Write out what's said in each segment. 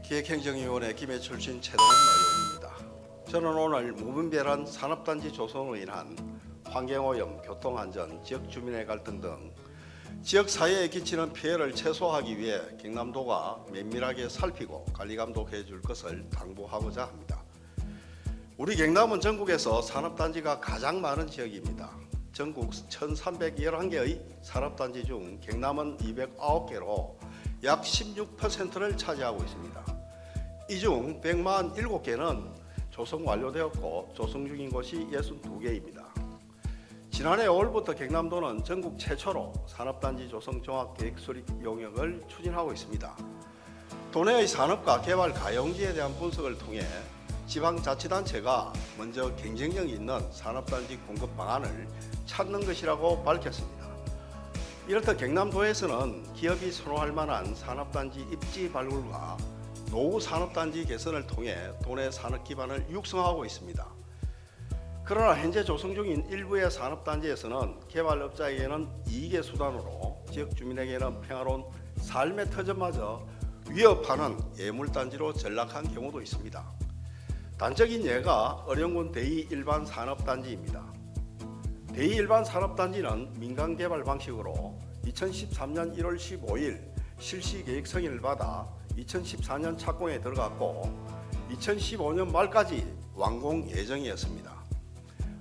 기획행정위원회 김해출신 최동훈 의원입니다. 저는 오늘 무분별한 산업단지 조성으로 인한 환경오염, 교통안전, 지역 주민의 갈등 등 지역 사회에 끼치는 피해를 최소화하기 위해 경남도가 면밀하게 살피고 관리 감독해 줄 것을 당부하고자 합니다. 우리 경남은 전국에서 산업단지가 가장 많은 지역입니다. 전국 1,311개의 산업단지 중 경남은 209개로 약 16%를 차지하고 있습니다. 이 중 147개는 조성 완료되었고 조성 중인 곳이 62개입니다. 지난해 5월부터 경남도는 전국 최초로 산업단지 조성 종합계획 수립 용역을 추진하고 있습니다. 도내의 산업과 개발 가용지에 대한 분석을 통해 지방자치단체가 먼저 경쟁력 있는 산업단지 공급 방안을 찾는 것이라고 밝혔습니다. 이렇듯 경남도에서는 기업이 선호할 만한 산업단지 입지 발굴과 노후 산업단지 개선을 통해 도내 산업 기반을 육성하고 있습니다. 그러나 현재 조성 중인 일부의 산업단지에서는 개발업자에게는 이익의 수단으로 지역 주민에게는 평화로운 삶의 터전마저 위협하는 예물단지로 전락한 경우도 있습니다. 단적인 예가 어령군 대2일반 산업단지입니다. 대2일반 산업단지는 민간개발 방식으로 2013년 1월 15일 실시계획 승인을 받아 2014년 착공에 들어갔고 2015년 말까지 완공 예정이었습니다.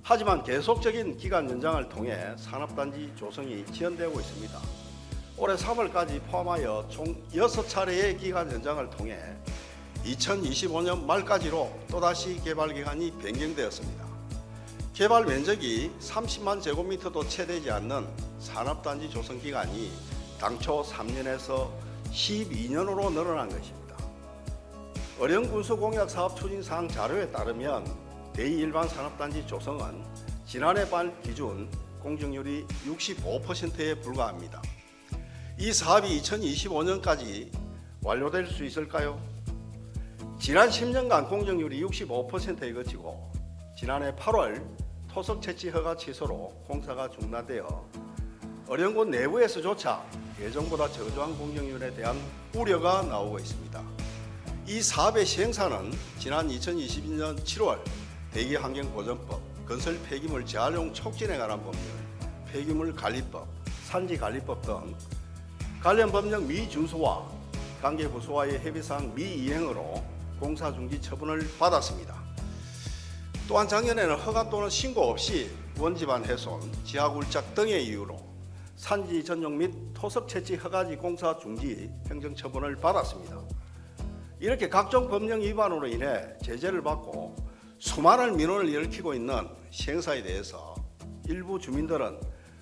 하지만 계속적인 기간 연장을 통해 산업단지 조성이 지연되고 있습니다. 올해 3월까지 포함하여 총 6차례의 기간 연장을 통해 2025년 말까지로 또다시 개발 기간이 변경되었습니다. 개발 면적이 30만 제곱미터도 채 되지 않는 산업단지 조성 기간이 당초 3년에서 12년으로 늘어난 것입니다. 어령군수공약 사업 추진사항 자료에 따르면 대2일반 산업단지 조성은 지난해 말 기준 공정률이 65%에 불과합니다. 이 사업이 2025년까지 완료될 수 있을까요? 지난 10년간 공정률이 65%에 그치고 지난해 8월 토석 채취 허가 취소로 공사가 중단되어 어령군 내부에서조차 예정보다 저조한 공정률에 대한 우려가 나오고 있습니다. 이 사업의 시행사는 지난 2022년 7월 대기환경보전법, 건설 폐기물 재활용 촉진에 관한 법률, 폐기물관리법, 산지관리법 등 관련 법령 미준수와 관계부서와의 협의사항 미이행으로 공사 중지 처분을 받았습니다. 또한 작년에는 허가 또는 신고 없이 원지반 훼손, 지하굴착 등의 이유로 산지 전용 및 토석 채취 허가지 공사 중지 행정처분을 받았습니다. 이렇게 각종 법령 위반으로 인해 제재를 받고 수많은 민원을 일으키고 있는 시행사에 대해서 일부 주민들은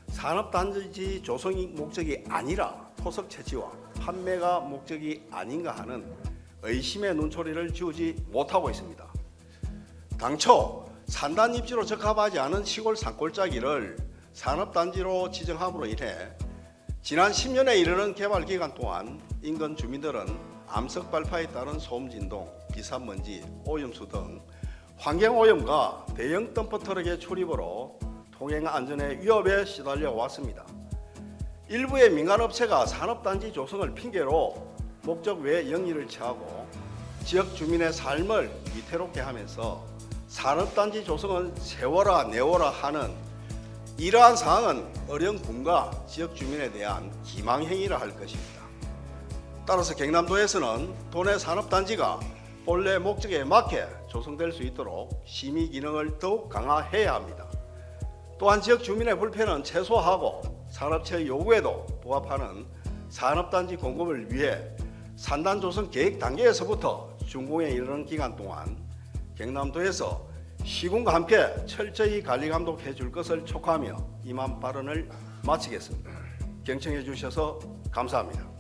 산업단지 조성이 목적이 아니라 토석 채취와 판매가 목적이 아닌가 하는 의심의 눈초리를 지우지 못하고 있습니다. 당초 산단 입지로 적합하지 않은 시골 산골짜기를 산업단지로 지정함으로 인해 지난 10년에 이르는 개발 기간 동안 인근 주민들은 암석 발파에 따른 소음 진동, 비산먼지, 오염수 등 환경오염과 대형 덤퍼 트럭의 출입으로 통행 안전의 위협에 시달려 왔습니다. 일부의 민간업체가 산업단지 조성을 핑계로 목적 외 영리를 취하고 지역 주민의 삶을 위태롭게 하면서 산업단지 조성은 세워라 내워라 하는 이러한 사항은 어령군과 지역 주민에 대한 기망행위라 할 것입니다. 따라서 경남도에서는 도내 산업단지가 본래 목적에 맞게 조성될 수 있도록 심의 기능을 더욱 강화해야 합니다. 또한 지역 주민의 불편은 최소화하고 산업체의 요구에도 부합하는 산업단지 공급을 위해 산단 조성 계획 단계에서부터 준공에 이르는 기간 동안 경남도에서 시군과 함께 철저히 관리 감독해 줄 것을 촉구하며 이만 발언을 마치겠습니다. 경청해 주셔서 감사합니다.